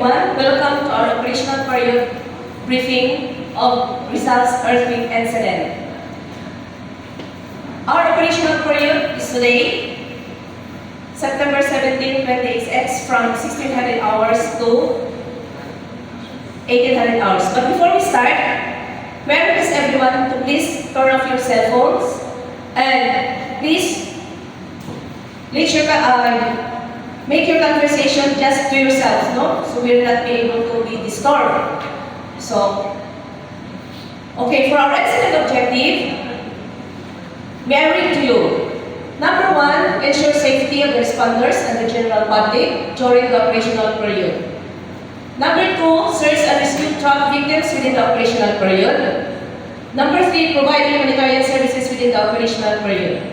everyone. Welcome to our operational period briefing of results earthquake incident. Our operational period is today, September 17, 20XX, from 1600 hours to 1800 hours. But before we start, may I request everyone to please turn off your cell phones and please make your conversation just to yourselves, no? So we'll not be able to be disturbed. So, okay, for our incident objective, may I read to you. Number one, ensure safety of the responders and the general public during the operational period. Number two, search and rescue trapped victims within the operational period. Number three, provide humanitarian services within the operational period.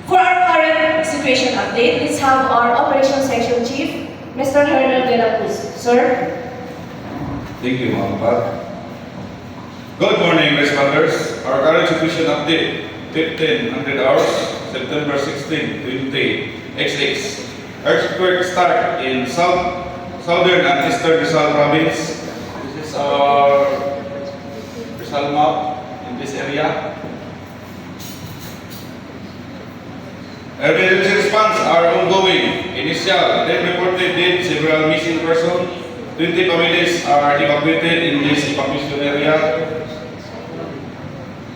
For our current situation update, let's have our Operations Section Chief, Mr. Hernan de la Cruz. Sir? Thank you, Ma'am Pat. Good morning, responders. Our current situation update, 1500 hours, September 16, 20XX. Earthquake start in southern and eastern Rizal province. This is our Rizal map in this area. Emergency response are ongoing. Initial, then reported dead, several missing persons. 20 families are evacuated in this evacuation area.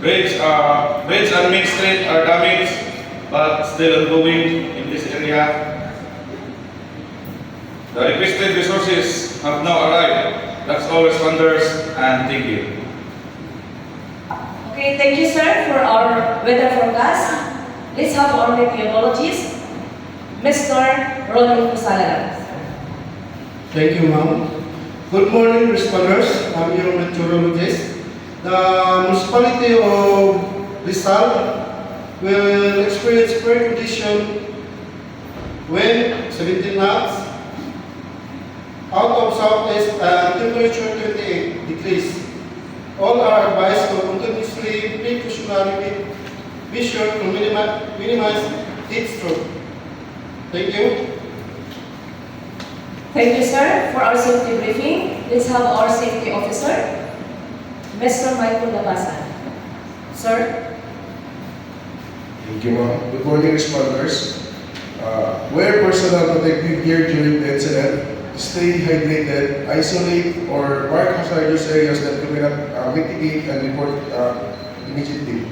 Bridge and main street are damaged, but still ongoing in this area. The requested resources have now arrived. That's all, responders, and thank you. Okay, thank you, sir, for our weather forecast. Let's have our meteorologist, Mr. Ronald Pusalaran. Thank you, ma'am. Good morning, responders. I'm your meteorologist. The municipality of Rizal will experience fair condition wind 17 knots, out of southeast and temperature 28 degrees. All are advised to continuously precautionary measure to minimize heat stroke. Thank you. Thank you, sir, for our safety briefing. Let's have our safety officer, Mr. Michael Labasan. Sir? Thank you, ma'am. Good morning, responders. Wear personal protective gear during the incident. Stay hydrated, isolate or mark hazardous areas that you cannot mitigate and report immediately.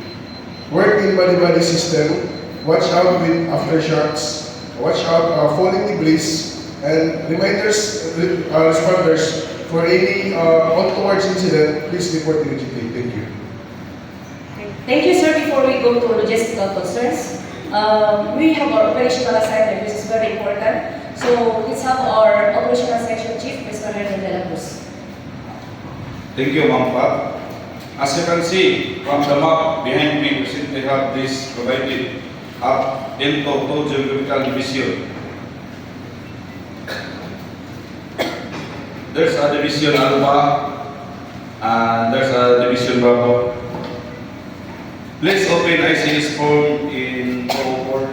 Work in body-body system. Watch out with aftershocks. Watch out falling debris. And reminders, responders, for any onwards incident, please report immediately. Thank you. Thank you, sir. Before we go to logistical concerns, we have our operational assignment, which is very important. So let's have our operational section chief, Mr. Hernan de la Cruz. Thank you, Ma'am Pat. As you can see from the map behind me, we simply have this provided up into two geographical division. There's a division Alpha and there's a division Bravo. Please open ICS form in 404.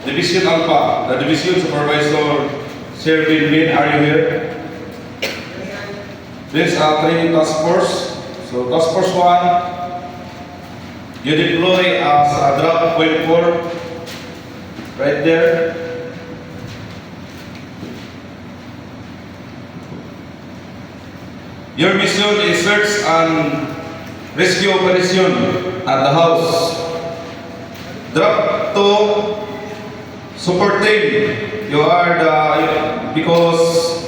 Division Alpha, the division supervisor, Sir Bin, are you here? There's a training task force. So task force 1, you deploy as a drop point 4 right there. Your mission is search and rescue operation at the house. Drop to support team. You are because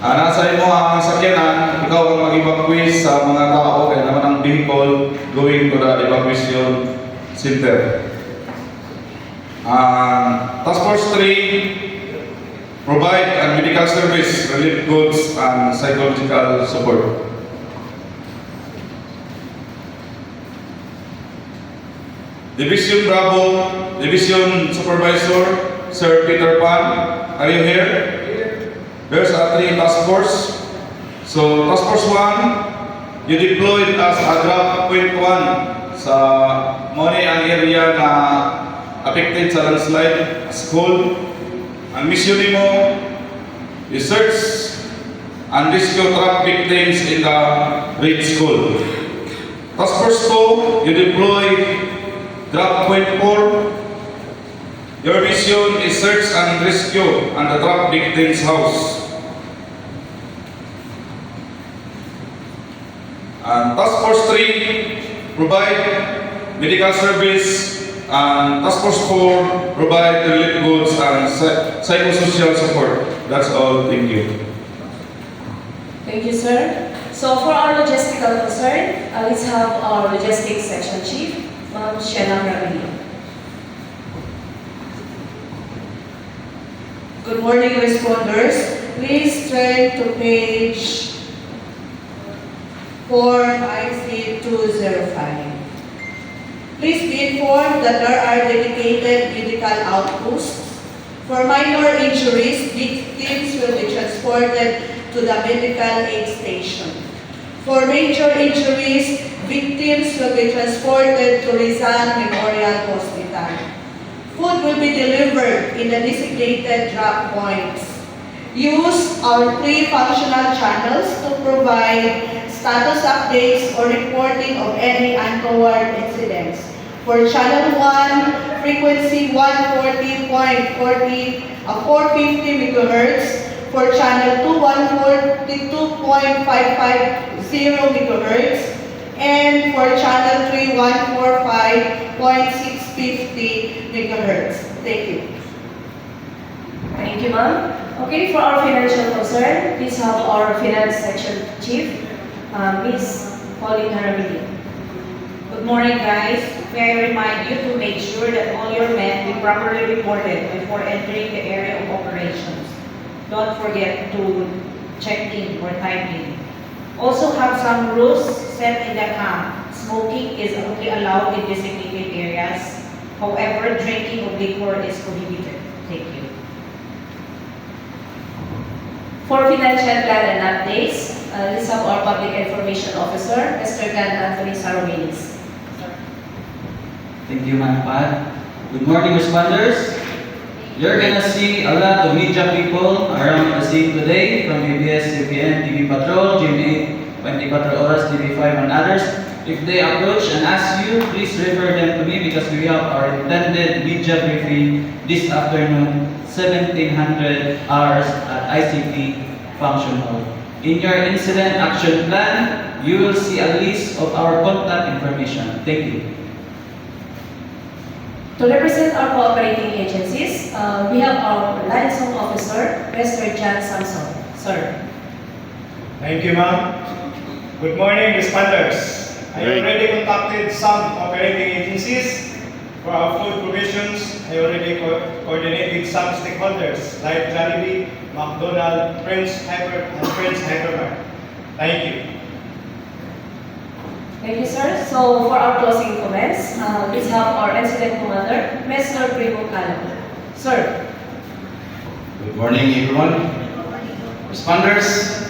nasa mo ang sakyanan, ikaw ang mag-evacuate sa mga tao kaya naman ang vehicle going to the evacuation center. Task Force 3, provide medical service, relief goods, and psychological support. Division Bravo, Division Supervisor, Sir Peter Pan, are you here? There's a 3 task force. So, task force 1, you deployed as a drop point 1 sa Moni ang area na affected sa landslide, school. ang misyon nimo is search and rescue trap victims in the grade school. Task Force 2, you deploy Drop Point 4. Your mission is search and rescue and the trap victim's house. And Task Force 3, provide medical service, and Task Force 4, provide relief goods and psychosocial support. That's all. Thank you. Thank you, sir. So for our logistical concern, let's have our logistics section chief, Ma'am Sheila Ramilio. Good morning, responders. Please turn to page 4 IC 205. Please be informed that there are dedicated medical outposts. For minor injuries, victims will be transported to the medical aid station. For major injuries, victims will be transported to Rizal Memorial Hospital. Food will be delivered in the designated drop points. Use our 3 functional channels to provide status updates or reporting of any untoward incidents. For Channel 1, frequency 450 MHz. For Channel 2, 142.550 MHz. And for Channel 3, 145.650 MHz. Thank you. Thank you, ma'am. Okay, for our financial concern, please have our finance section chief, Ms. Pauline Haramilio. Good morning, guys. May I remind you to make sure that all your men be properly reported before entering the area of operations. Don't forget to check in or time in. Also have some rules set in the camp. Smoking is only allowed in designated areas. However, drinking of liquor is prohibited. Thank you. For financial plan and updates, let's have our public information officer, Mr. Dan Anthony Sarowinis. Thank you, Ma'am Pat. Good morning, responders. You're gonna see a lot of media people around the scene today from ABS, CPN, TV Patrol, GMA, 24 Horas, TV5, and others. If they approach and ask you, please refer them to me because we have our intended media briefing this afternoon, 1700 hours at ICT Function Hall. In your incident action plan, you will see a list of our contact information. Thank you. To represent our cooperating agencies, we have our liaison officer, Mr. John Samson. Sir. Thank you, ma'am. Good morning, responders. I already contacted some cooperating agencies for our food provisions. I already coordinated some stakeholders like Jollibee, McDonald's, Friends Hyper, and Friends Hypermart. Thank you. Thank you, sir. So for our closing comments, let's have our incident commander, Mr. Primo Calo. Sir. Good morning, everyone. Responders,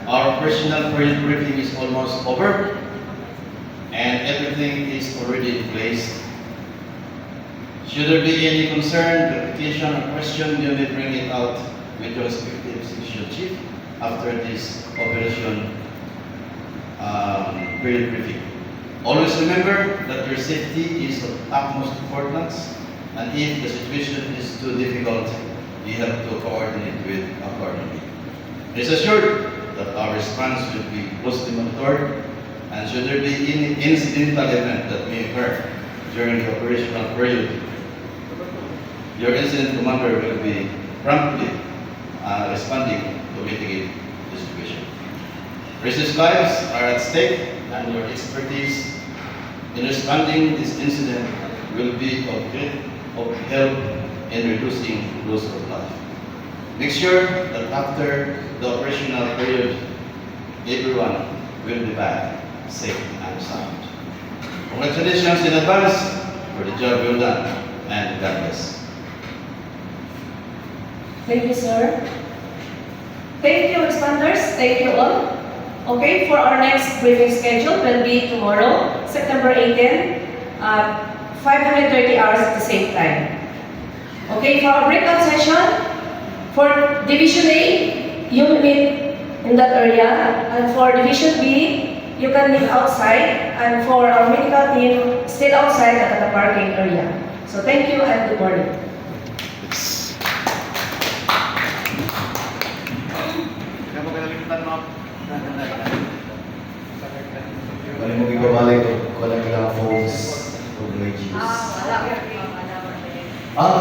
our operational briefing is almost over and everything is already in place. Should there be any concern, clarification, or question, you may bring it out with your respective section chief after this operation briefing. Always remember that your safety is of utmost importance, and if the situation is too difficult, you have to coordinate with accordingly. Rest assured that our response will be closely monitored, and should there be any incidental event that may occur during the operational period, your incident commander will be promptly responding to mitigate the situation. Precious lives are at stake, and your expertise in responding this incident will be of help in reducing loss of life. Make sure that after the operational period, everyone will be back safe and sound. Congratulations in advance for the job well done, and God bless. Thank you, sir. Thank you, responders. Thank you all. Okay, for our next briefing schedule will be tomorrow, September 18, 530 hours at the same time. Okay, for our breakout session, For Division A, you meet in that area, and for Division B, you can meet outside, and for our medical team, still outside at the parking area. So thank you and good morning. Balik mo ibabalik ko lang phones of LGUs. wala. Ah,